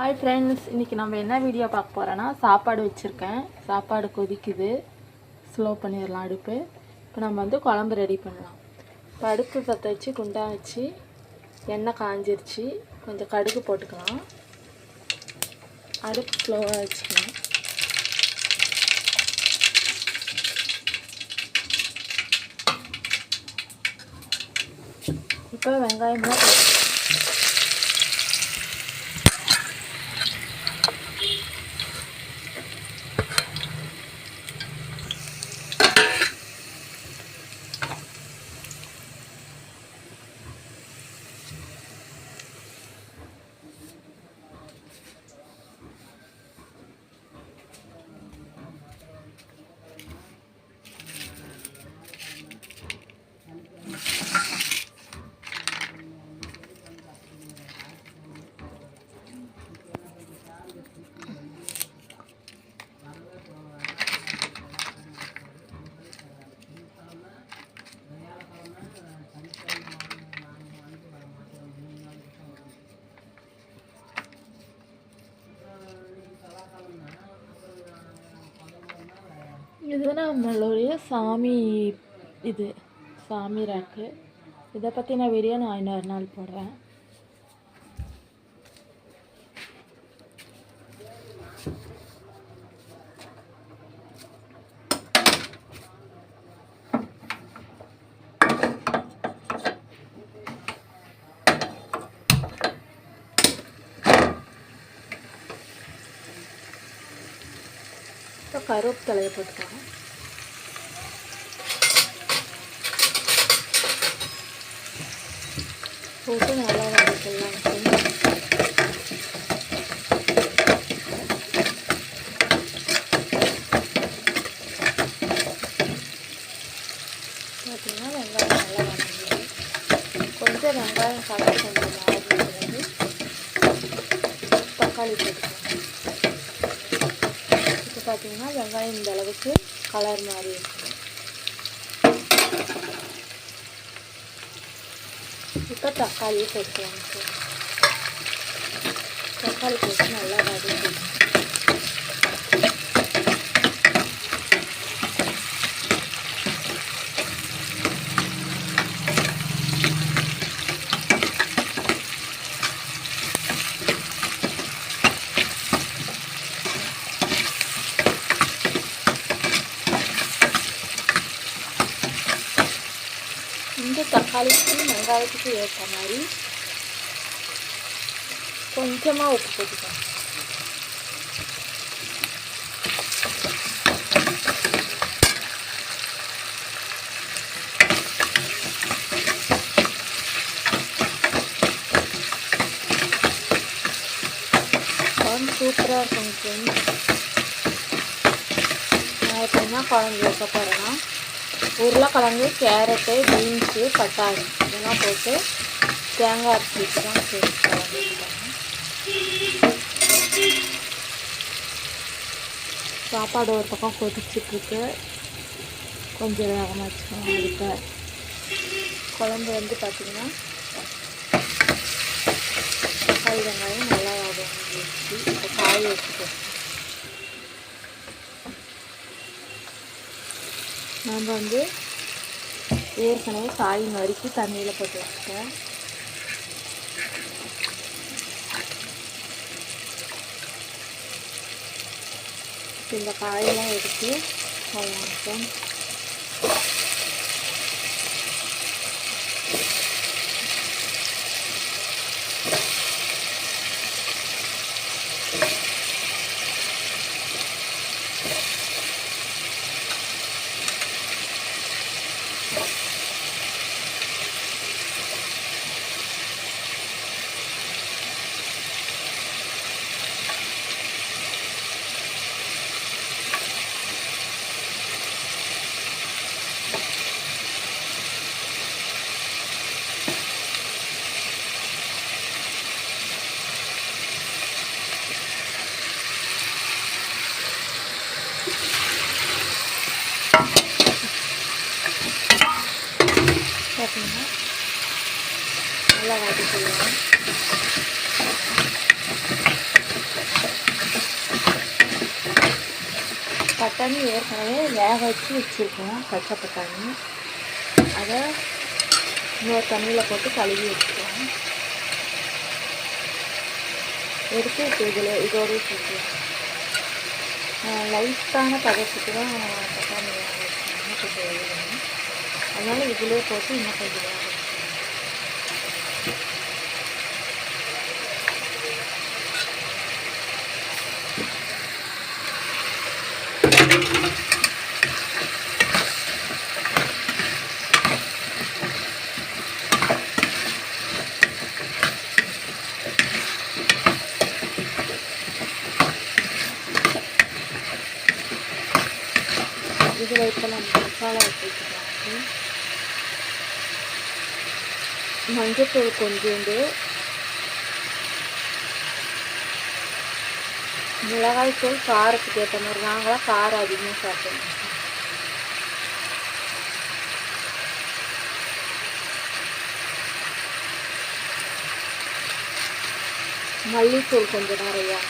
Hi friends, இன்றைக்கி நம்ம என்ன வீடியோ பார்க்க போகிறோன்னா, சாப்பாடு வச்சுருக்கேன். சாப்பாடு கொதிக்குது. ஸ்லோ பண்ணிடலாம் அடுப்பு. இப்போ நம்ம வந்து குழம்பு ரெடி பண்ணலாம். இப்போ அடுப்பு பற்ற வச்சு குண்டா வச்சு எண்ணெய் காஞ்சிருச்சு. கொஞ்சம் கடுகு போட்டுக்கலாம். அடுப்பு ஸ்லோவாக வச்சுக்கலாம். இப்போ வெங்காயம்லாம் இது நம்மளுடைய சாமி ராக்கு. இதை பற்றின வீடியோ நான் இன்னொரு நாள் போடுறேன். இப்போ கருவேப்பிலையை போட்டுக்கலாம். போட்டு நல்லா வதக்கலாம். பார்த்தீங்கன்னா வெங்காயம் நல்லா வதங்கிடுது. கொஞ்சம் வெங்காயம் கலர் கொஞ்சம் மாறினது தக்காளி போட்டுக்கலாம். இப்போ பார்த்தீங்கன்னா வெங்காயம் இந்த அளவுக்கு கலர் மாறி இருக்கு. இப்போ தக்காளியை போட்டுக்கலாம். தக்காளி போட்டு நல்லா வதக்கணும். இந்த தக்காளிக்கு வெங்காயத்துக்கு ஏற்ற மாதிரி கொஞ்சமாக உப்பு போட்டுக்கலாம். குழம்பு சூப்பராக இருக்கும் ஃப்ரெண்ட்ஸ். நான் இப்போ என்ன குழம்பு வைக்க போகிறேன்னா, உருளைக்கிழங்கு, கேரட்டு, பீன்ஸு, பட்டாணி இதெல்லாம் போட்டு தேங்காய் அரைச்சி வச்சு தான் சேர்த்து. சாப்பாடு ஒரு பக்கம் கொதிச்சிட்ருக்கு. கொஞ்சம் வேகமாக வச்சுக்கணும். அதுக்கு குழம்பு வந்து பார்த்திங்கன்னா தக்காளி வெங்காயம் நல்லா வதங்கி வச்சு இப்போ காய வச்சுக்கோ. நம்ம வந்து ஏற்கனவே காய் நறுக்கி தண்ணியில் போட்டு வச்சுட்டேன். இந்த காயெல்லாம் எடுத்து போடலாம். பார்த்தீங்கன்னா நல்லா வதக்கிக்கலாம். பட்டாணி ஏற்கனவே வேக வச்சு வச்சுருக்கோம். பச்சை பட்டாணி அதை இன்னொரு தண்ணியில் போட்டு கழுவி வச்சுக்கலாம். எடுத்து இதோடு சேர்த்துக்கலாம். லைட்டான பதத்துக்கு தான் பட்டாணி வேக வச்சுக்கணும், கொஞ்சம் வேகணும். அதனால் இதிலே போட்டு இன்னும் கொஞ்சம் வேக வச்சுக்கணும். இதில் இப்போ நம்ம மசாலா வச்சுக்கலாம். மஞ்சத்தூள் கொஞ்சோண்டு, மிளகாய்த்தூள் காரத்துக்கு ஏற்ற மாதிரி. நாங்களாம் காரம் அதிகமாக சாப்பிடுவோம். மல்லித்தூள் கொஞ்சம் நிறையா.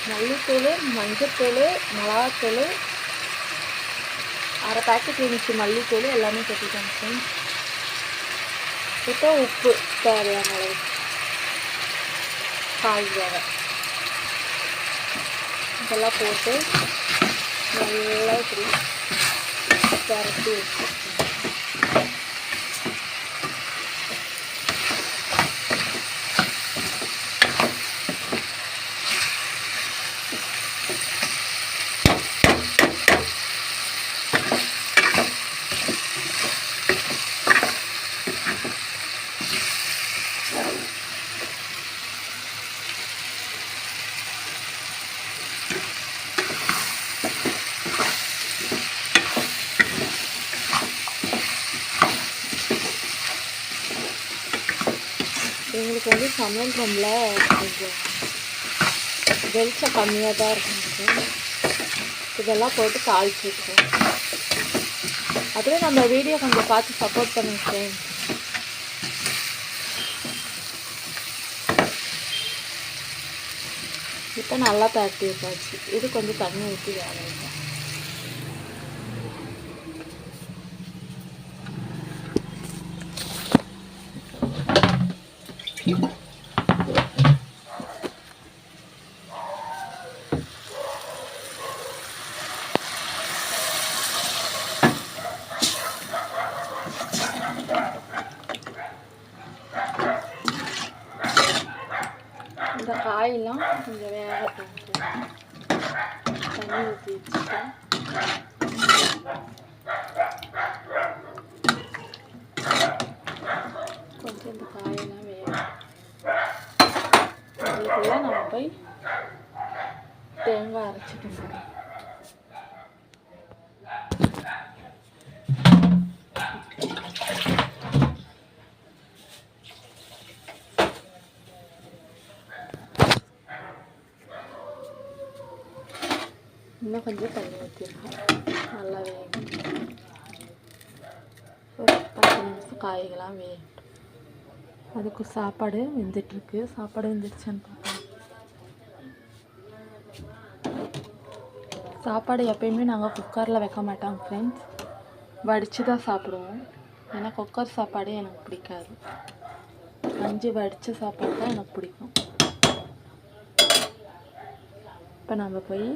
மல்லித்தூள், மஞ்சத்தூள், மிளகாத்தூள், அரை பேக்கெட் இருந்துச்சு மல்லித்தூள், எல்லாமே கட்டிட்டோம் ஃப்ரெண்ட்ஸ். இப்போ உப்பு தேவையான அளவு, காய் வேக இதெல்லாம் போட்டு நல்லா இப்படி பரட்டி வச்சுருக்கோம். எங்களுக்கு வந்து சமையல் ரூமில் கொஞ்சம் வெளிச்சம் கம்மியாக தான் இருக்கும். இதெல்லாம் போட்டு தாளிச்சுருக்கோம். அதுவே நம்ம வீடியோ கொஞ்சம் பார்த்து சப்போர்ட் பண்ணிருக்கேன். இப்போ நல்லா பரட்டி வச்சாச்சு. இது கொஞ்சம் தண்ணி ஊற்றி வேக வைப்போம். இந்த காயெல்லாம் கொஞ்சம் வேகட்டும். தண்ணி ஊற்றி வச்சுட்டேன். கொஞ்சம் இந்த காயெல்லாம் வேகட்டும். அதுக்குள்ளே நம்ம போய் தேங்காய் அரைச்சிட்டு இன்னும் கொஞ்சம் தண்ணி ஊற்றிருக்கோம். நல்லா வேகும். ஒரு 10 நிமிஷம் காய்களாம் வேகட்டும். அதுக்கு சாப்பாடு வெந்துட்டுருக்கு. சாப்பாடு வெந்துடுச்சான்னு பார்க்கலாம். சாப்பாடு எப்பயுமே நாங்கள் குக்கரில் வைக்க மாட்டோம் ஃப்ரெண்ட்ஸ், வடித்து தான் சாப்பிடுவோம். ஏன்னா குக்கர் சாப்பாடு எனக்கு பிடிக்காது. கஞ்சி வடித்த சாப்பாடு தான் எனக்கு பிடிக்கும். இப்போ நம்ம போய்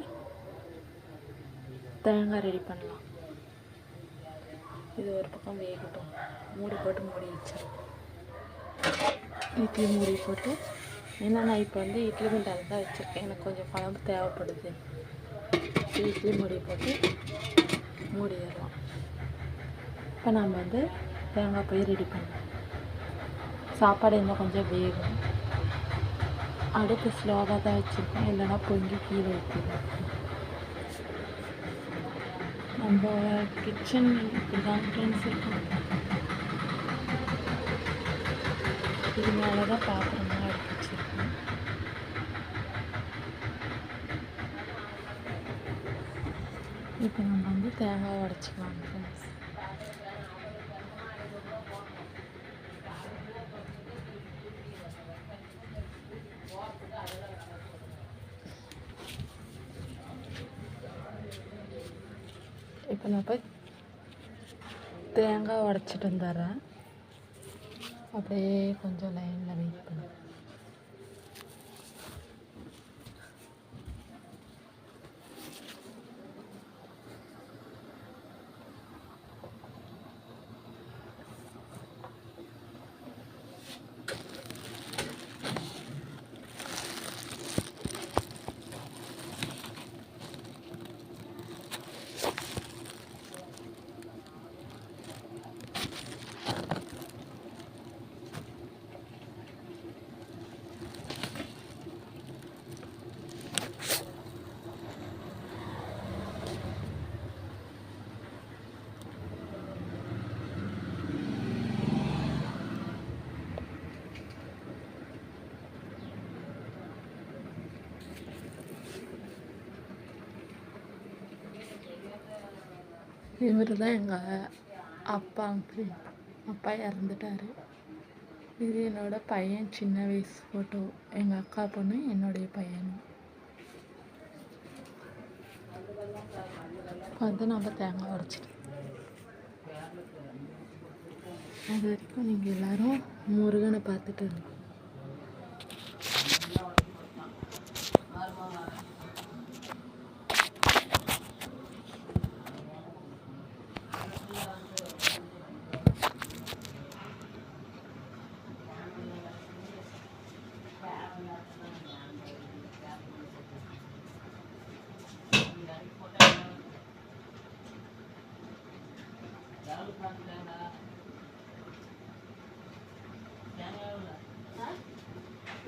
தேங்காய் ரெடி பண்ணலாம். இது ஒரு பக்கம் வேகட்டும். மூடி போட்டு மூடி வச்சிடும். இட்லி மூடி போட்டு, ஏன்னா நான் இப்போ வந்து இட்லி குண்டால் தான் வச்சுருக்கேன். எனக்கு கொஞ்சம் குழம்பு தேவைப்படுது. இட்லி மூடி போட்டு மூடிடலாம். இப்போ நம்ம வந்து தேங்காய் போய் ரெடி பண்ணலாம். சாப்பாடு இன்னும் கொஞ்சம் வேகும். அடுப்பு ஸ்லோவாக தான் வச்சுருக்கேன், இல்லைன்னா பொங்கி கீழே ஊற்றிடுவேன். நம்ம கிச்சன் இப்படி தான் ஃப்ரெண்ட்ஸ் இருக்கும். இது மேலே தான் பாத்திரமாக எடுத்து வச்சுருக்கேன். இப்போ நம்ம வந்து தேங்காய் உடைச்சிக்கலாம் ஃப்ரெண்ட்ஸ். இப்போ நான் போய் தேங்காய் உடச்சிட்டு வந்துடுறேன். அப்படியே கொஞ்சம் லைனில் வெயிட் பண்ணு. இவர் தான் எங்கள் அப்பா இறந்துட்டார். இது என்னோடய பையன் சின்ன வயசு ஃபோட்டோ. எங்கள் அக்கா பொண்ணு என்னுடைய பையன். வந்து நம்ம தேங்காய் உடைச்சிட்டு அது வரைக்கும் நீங்கள் எல்லோரும் முருகனை பார்த்துட்டு இருங்க.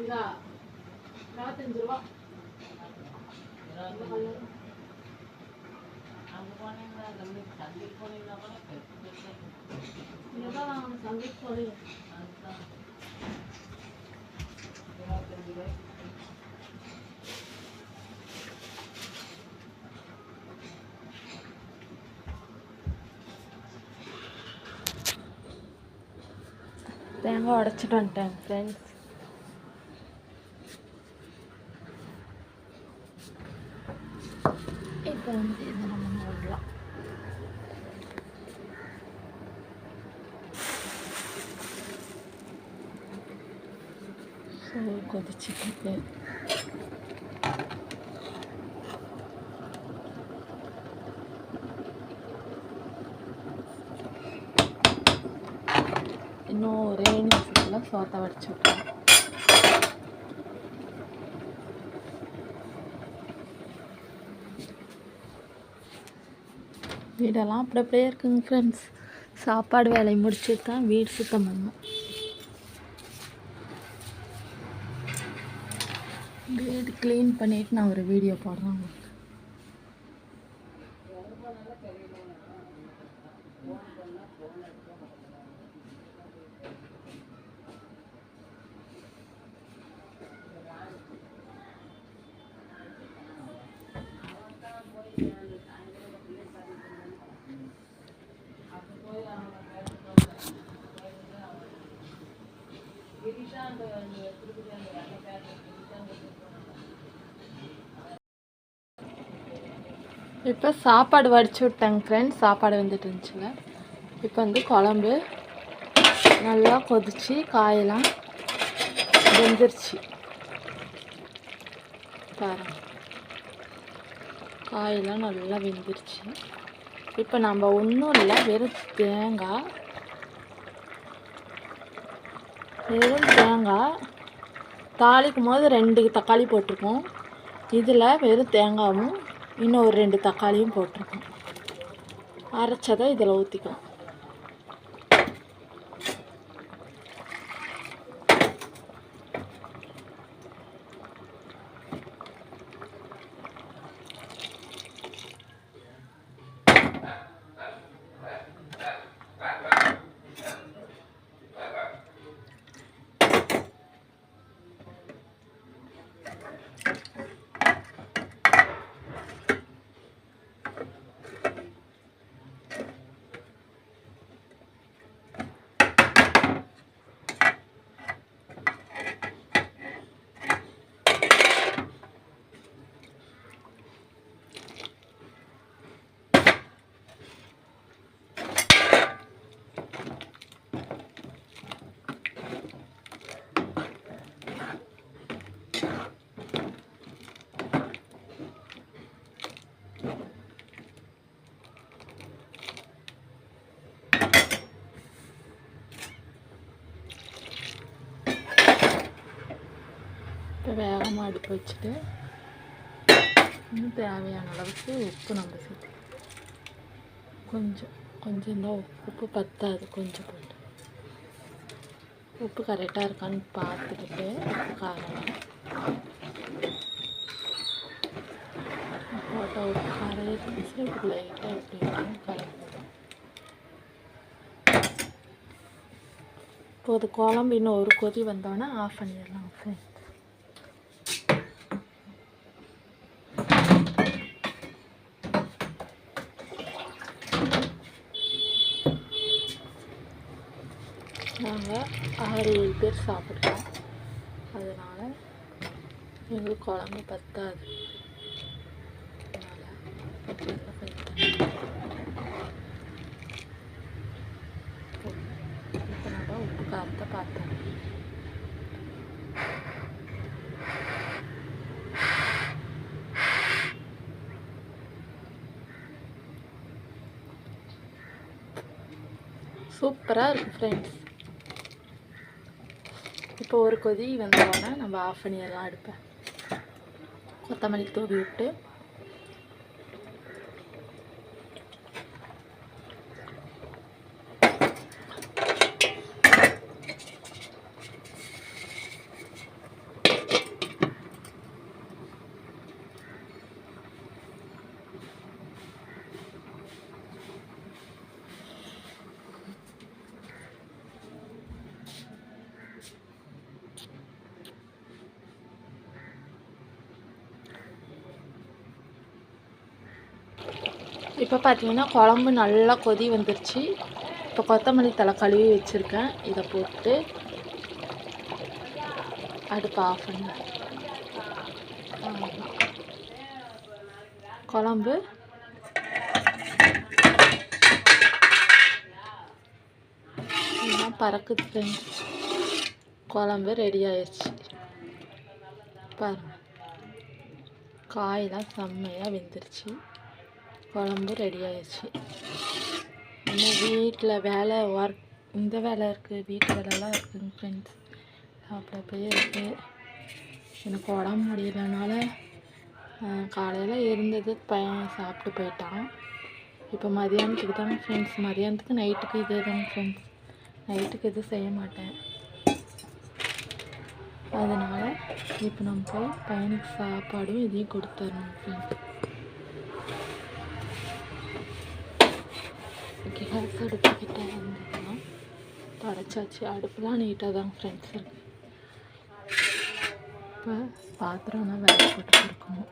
இதா 25 ரூபா. சந்தைக்கு போனேன். தேங்காய் உடைச்சிட்டு வந்துட்டேன் ஃப்ரெண்ட்ஸ். இப்போ வந்து இதை நம்ம விடலாம். ஸோ கொதிச்சுட்டு இன்னும் ஒரே நிமிஷத்தில் சோத்தை வடிச்சு விட்றேன். வீடெல்லாம் அப்படியே இருக்குங்க ஃப்ரெண்ட்ஸ். சாப்பாடு வேலையை முடிச்சுட்டு தான் வீடு சுத்தம் பண்ணணும். வீடு க்ளீன் பண்ணிவிட்டு நான் ஒரு வீடியோ போடுறேன் உங்களுக்கு. இப்போ சாப்பாடு வடிச்சு விட்டேங்க ஃப்ரெண்ட்ஸ். சாப்பாடு வந்துட்டு இருந்துச்சுங்க. இப்போ வந்து குழம்பு நல்லா கொதிச்சு காயெல்லாம் வெந்துருச்சு பாருங்க. காயெல்லாம் நல்லா வெந்துருச்சு. இப்போ நம்ம ஒன்றும் இல்லை, வெறும் தேங்காய் தாளிக்கும் போது 2 தக்காளி போட்டிருக்கோம். இதில் வெறும் தேங்காயும் இன்னும் ஒரு 2 தக்காளியும் போட்டிருக்கோம். அரைச்சதை இதில் ஊற்றிக்கலாம். இப்போ வேகமாக அடுப்பு வச்சுட்டு இன்னும் தேவையான அளவுக்கு உப்பு நம்ம சேர்த்து கொஞ்சம் தான் உப்பு பத்தாது, கொஞ்சம் போட்டு உப்பு கரெக்டாக இருக்கான்னு பார்த்துக்கிட்டு உப்பு காரம் போட்டால் உப்பு காரம் இருந்துச்சு. இப்படி லைட்டாக எப்படி கலந்துடும். இப்போது குழம்பு இன்னும் ஒரு கொதி வந்தோடனே ஆஃப் பண்ணிடலாம் ஃப்ரெண்ட்ஸ். நாங்கள் 6-7 பேர் சாப்பிட்றோம், அதனால் எங்களுக்கு குழம்பு பத்தாது. இப்போ நம்ம உப்பு காரத்தை பார்த்தோம். சூப்பராக இருக்குது ஃப்ரெண்ட்ஸ். இப்போ ஒரு கொதி வந்தோடனே நம்ம ஆஃப் பண்ணிடலாம் அடுப்பை. கொத்தமல்லி தூவி விட்டு இப்போ பார்த்தீங்கன்னா குழம்பு நல்லா கொதி வந்துருச்சு. இப்போ கொத்தமல்லி தழை கழுவி வச்சுருக்கேன், இதை போட்டு அடுப்பை ஆஃப் பண்ண. குழம்பு பறக்குது. குழம்பு ரெடி ஆயிடுச்சு பாருங்கள். காயெல்லாம் செம்மையாக வெந்துருச்சு. குழம்பு ரெடி ஆயிடுச்சு. இன்னும் வீட்டில் வேலை இந்த வேலை இருக்குது, வீட்டு வேலைலாம் இருக்குதுங்க ஃப்ரெண்ட்ஸ். சாப்பிட போய் இருக்குது. எனக்கு உடம்பு முடியலனால காலையில் இருந்தது பையன் சாப்பிட்டு போயிட்டான். இப்போ மதியானத்துக்கு தாங்க ஃப்ரெண்ட்ஸ், மதியானத்துக்கு நைட்டுக்கு இதே தாங்க ஃப்ரெண்ட்ஸ். நைட்டுக்கு எதுவும் செய்ய மாட்டேன். அதனால் இப்போ நம்ம போய் பையனுக்கு சாப்பாடும் இதையும் கொடுத்துடணும் ஃப்ரெண்ட்ஸ். கேஸ் அடுப்புக்கிட்ட இருந்ததுன்னா தொடச்சாச்சு. அடுப்புலாம் நீட்டாக தாங்க ஃப்ரெண்ட்ஸ் இருக்குது. இப்போ பாத்திரம்னா வேலை போட்டு கொடுக்கணும்.